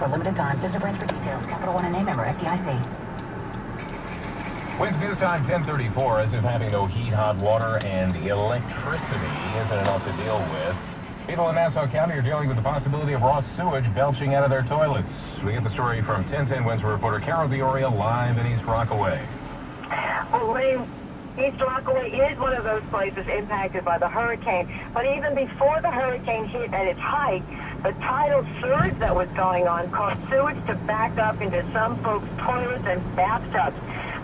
for a limited time. Visit branch for details. Capital One and A member FDIC. Winds news time 10:34. As if having no heat, hot water, and electricity isn't enough to deal with, people in Nassau County are dealing with the possibility of raw sewage belching out of their toilets. We get the story from 1010 Winds reporter Carol Dioria live in East Rockaway. Well, Lee, East Rockaway is one of those places impacted by the hurricane. But even before the hurricane hit at its height, the tidal surge that was going on caused sewage to back up into some folks' toilets and bathtubs.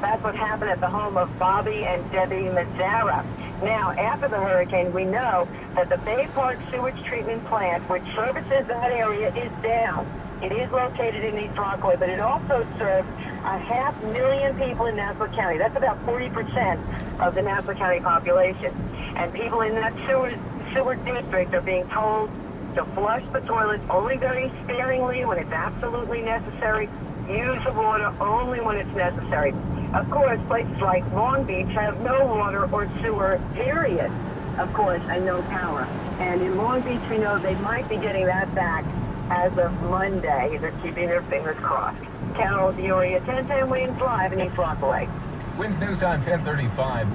That's what happened at the home of Bobby and Debbie Mazzara. Now, after the hurricane, we know that the Bay Park Sewage Treatment Plant, which services that area, is down. It is located in East Rockaway, but it also serves 500,000 people in Nassau County. That's about 40% of the Nassau County population. And people in that sewer district are being told to flush the toilets only very sparingly when it's absolutely necessary. Use the water only when it's necessary. Of course, places like Long Beach have no water or sewer, period, of course, and no power. And in Long Beach, we know they might be getting that back as of Monday. They're keeping their fingers crossed. Carol Dioria, 1010 Winds live in East Rockaway. Winds news time 10:35.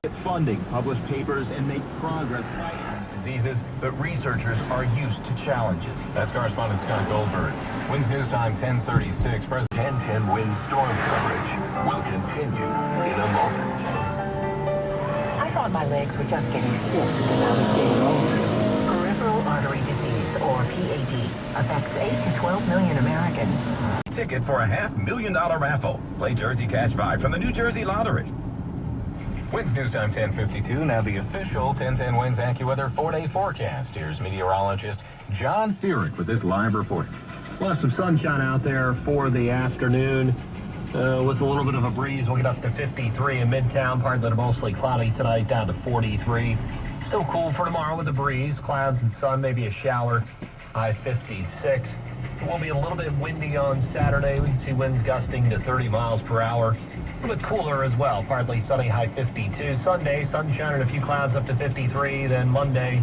Get funding, publish papers, and make progress fighting diseases, but researchers are used to challenges. That's correspondent Scott Goldberg. Winds news time 10:36. President 1010 Wind storm coverage will continue in a moment. I thought my legs were just getting stiff when I was getting older. Peripheral artery disease, or PAD, affects 8 to 12 million Americans. Ticket for a $500,000 raffle. Play Jersey Cash 5 from the New Jersey Lottery. Winds news time 10:52. Now the official 1010 Winds AccuWeather 4-day forecast. Here's meteorologist John Feerick with this live report. We'll have some sunshine out there for the afternoon. With a little bit of a breeze, we'll get up to 53 in Midtown. Partly to mostly cloudy tonight, down to 43. Still cool for tomorrow with a breeze. Clouds and sun, maybe a shower. High 56. It will be a little bit windy on Saturday. We can see winds gusting to 30 miles per hour. A little bit cooler as well. Partly sunny, high 52. Sunday, sunshine and a few clouds up to 53. Then Monday,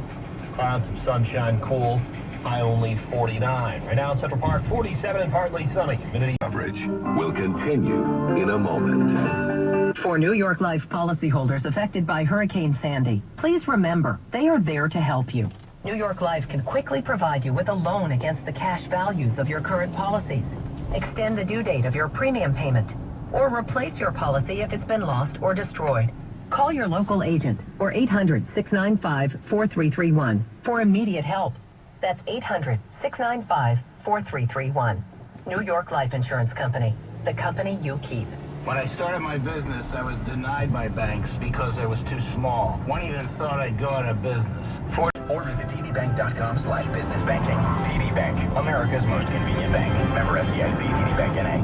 clouds, some sunshine, cool. High only 49. Right now in Central Park, 47 and partly sunny. Humidity Coverage will continue in a moment. For New York Life policyholders affected by Hurricane Sandy, please remember, they are there to help you. New York Life can quickly provide you with a loan against the cash values of your current policies, extend the due date of your premium payment, or replace your policy if it's been lost or destroyed. Call your local agent or 800-695-4331 for immediate help. That's 800-695-4331. New York Life Insurance Company, the company you keep. When I started my business, I was denied by banks because I was too small. One even thought I'd go out of business. Or visit tdbank.com/businessbanking. TD Bank, America's most convenient bank. Member FDIC, TD Bank NA.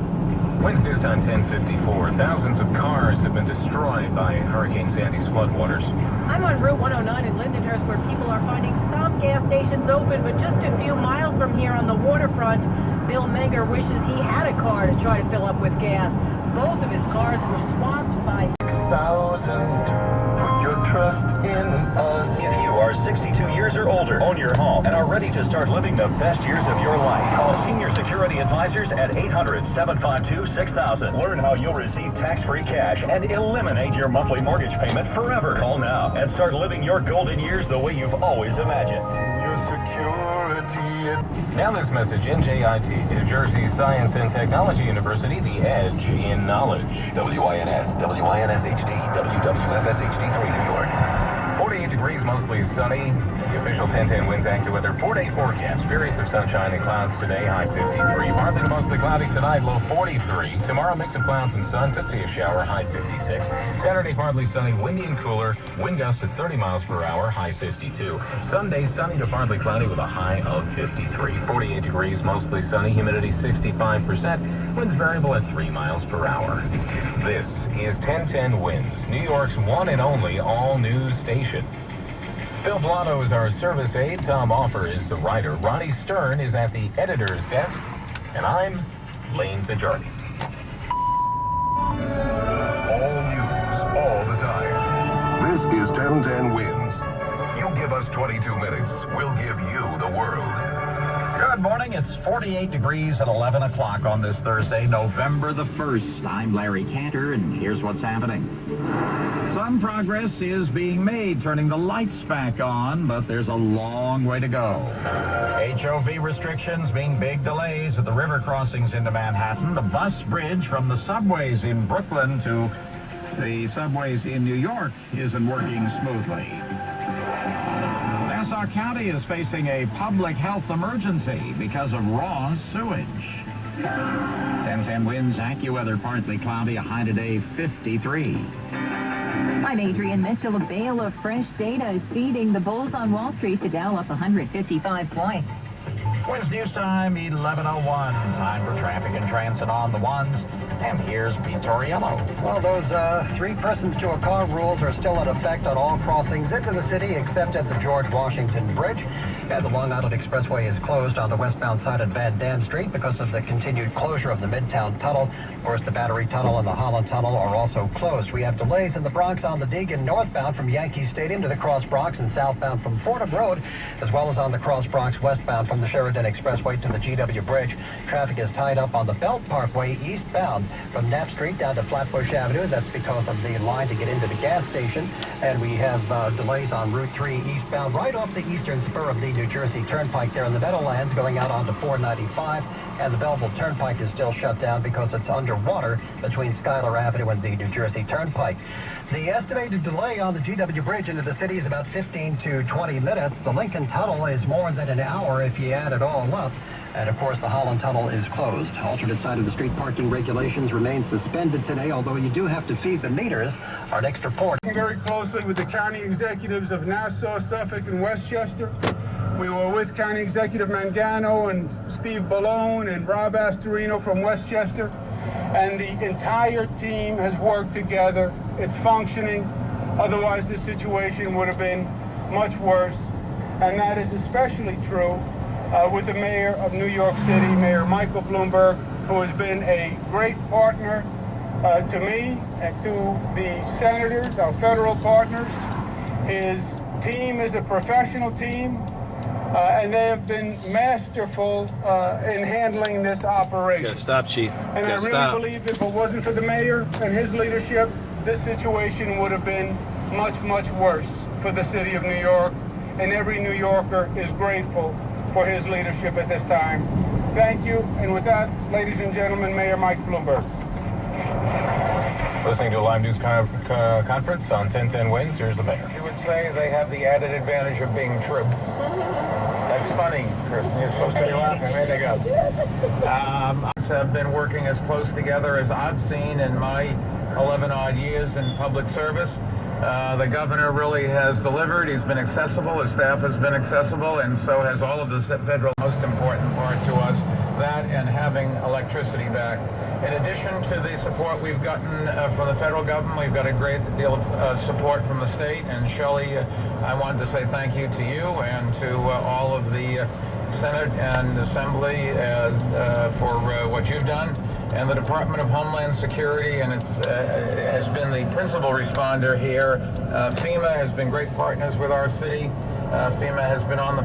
Winds news time 10:54. Thousands of cars have been destroyed by Hurricane Sandy's floodwaters. I'm on Route 109 in Lindenhurst, where people are finding some gas stations open, but just a few miles from here on the waterfront, Bill Menger wishes he had a car to try to fill up with gas. Both of his cars were swamped by 6,000. Put your trust in us. If you are 62 years or older, own your home, and are ready to start living the best years of your life, call Senior Security Advisors at 800-752-6000. Learn how you'll receive tax-free cash and eliminate your monthly mortgage payment forever. Call now and start living your golden years the way you've always imagined. Your security. Now this message, NJIT, New Jersey Science and Technology University, the edge in knowledge. WINS, WINS-HD, WWFS-HD3, New York. 48 degrees, mostly sunny. The official 1010 Winds AccuWeather 4-day forecast. Periods of sunshine and clouds today, high 53. Partly to mostly cloudy tonight, low 43. Tomorrow, mix of clouds and sun. Could see a shower, high 56. Saturday, partly sunny, windy and cooler. Wind gusts at 30 miles per hour, high 52. Sunday, sunny to partly cloudy with a high of 53. 48 degrees, mostly sunny. Humidity 65%. Winds variable at 3 miles per hour. This is 1010 Winds, New York's one and only all-news station. Phil Blotto is our service aide. Tom Offer is the writer. Ronnie Stern is at the editor's desk. And I'm Lane Fajardi. All news, all the time. This is 1010 Winds. You give us 22 minutes, we'll give you the world. Good morning. It's 48 degrees at 11 o'clock on this Thursday, November the 1st. I'm Larry Cantor, and here's what's happening. Some progress is being made, turning the lights back on, but there's a long way to go. HOV restrictions mean big delays at the river crossings into Manhattan. The bus bridge from the subways in Brooklyn to the subways in New York isn't working smoothly. Nassau County is facing a public health emergency because of raw sewage. 10-10 winds, AccuWeather partly cloudy, a high today 53. I'm Adrienne Mitchell. A bale of fresh data is feeding the bulls on Wall Street. The Dow up 155 points. West News Time, 11:01. Time for traffic and transit on the ones. And here's Pete Torriello. Well, those 3 persons to a car rules are still in effect on all crossings into the city except at the George Washington Bridge. And the Long Island Expressway is closed on the westbound side of Van Dam Street because of the continued closure of the Midtown Tunnel. Of course, the Battery Tunnel and the Holland Tunnel are also closed. We have delays in the Bronx on the Deegan northbound from Yankee Stadium to the Cross Bronx and southbound from Fordham Road, as well as on the Cross Bronx westbound from the Sheridan Expressway to the GW Bridge. Traffic is tied up on the Belt Parkway eastbound from Knapp Street down to Flatbush Avenue. That's because of the line to get into the gas station. And we have delays on Route 3 eastbound right off the eastern spur of the New Jersey Turnpike there in the Meadowlands going out onto 495. And the Belleville Turnpike is still shut down because it's underwater between Schuyler Avenue and the New Jersey Turnpike. The estimated delay on the GW Bridge into the city is about 15 to 20 minutes. The Lincoln Tunnel is more than an hour if you add it all up. And, of course, the Holland Tunnel is closed. Alternate side of the street parking regulations remain suspended today, although you do have to feed the meters. Our next report. Very closely with the county executives of Nassau, Suffolk, and Westchester. We were with County Executive Mangano and Steve Ballone and Rob Astorino from Westchester. And the entire team has worked together. It's functioning. Otherwise, the situation would have been much worse. And that is especially true with the mayor of New York City, Mayor Michael Bloomberg, who has been a great partner to me and to the senators, our federal partners. His team is a professional team, and they have been masterful in handling this operation. You gotta stop, Chief. And I really believe if it wasn't for the mayor and his leadership, this situation would have been much, much worse for the city of New York. And every New Yorker is grateful for his leadership at this time. Thank you. And with that, ladies and gentlemen, Mayor Mike Bloomberg. Listening to a live news conference on 1010 Winds, here's the mayor. You would say they have the added advantage of being true. That's funny, Kristen. You're supposed to be laughing. There they go. Have been working as close together as I've seen in my 11-odd years in public service. The governor really has delivered. He's been accessible. His staff has been accessible, and so has all of the federal. Most important part to us, that and having electricity back. In addition to the support we've gotten from the federal government, we've got a great deal of support from the state. And Shelley, I wanted to say thank you to you and to all of the Senate and Assembly for what you've done. And the Department of Homeland Security, and it has been the principal responder here. FEMA has been great partners with our city. FEMA has been on the